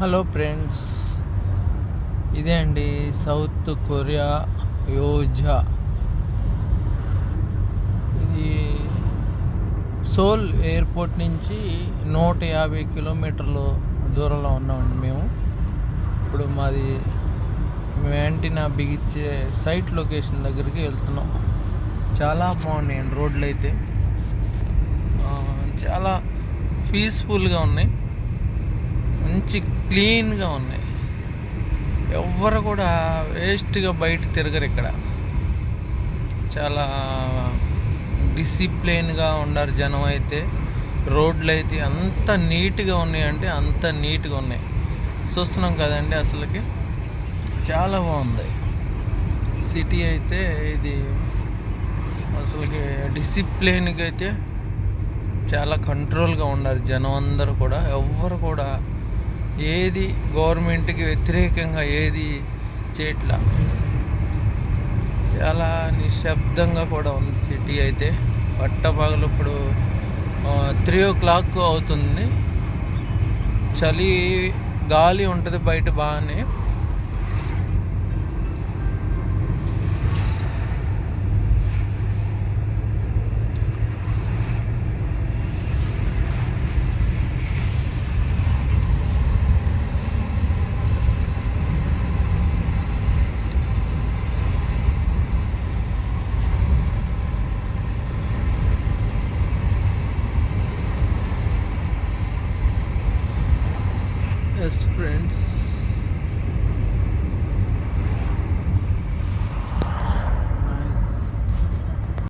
Hello friends, ఇదే అండి south Korea యోజా. ఇది సోల్ ఎయిర్పోర్ట్ నుంచి 150 కిలోమీటర్లు దూరంలో ఉన్నామండి మేము. ఇప్పుడు మాది యాంటీనా బిగించే సైట్ లొకేషన్ దగ్గరికి వెళ్తున్నాం. చాలా బాగున్నాయండి రోడ్లు అయితే, చాలా పీస్ఫుల్గా ఉన్నాయి, మంచి క్లీన్గా ఉన్నాయి. ఎవ్వరు కూడా వేస్ట్గా బయట తిరగరు. ఇక్కడ చాలా డిసిప్లిన్గా ఉన్నారు జనం అయితే. రోడ్లు అయితే అంత నీట్గా ఉన్నాయంటే అంత నీట్గా ఉన్నాయి. చూస్తున్నాం కదండి, అసలుకి చాలా బాగుంది సిటీ అయితే. ఇది అసలుకి డిసిప్లిన్గా అయితే చాలా కంట్రోల్గా ఉన్నారు జనం అందరూ కూడా. ఎవ్వరు కూడా ఏది గవర్నమెంట్కి వ్యతిరేకంగా ఏది చేయట్లా. చాలా నిశ్శబ్దంగా కూడా ఉంది సిటీ అయితే. పట్టపగలు ఇప్పుడు 3 o'clock అవుతుంది. చలి గాలి ఉంటుంది బయట బాగానే. Yes friends,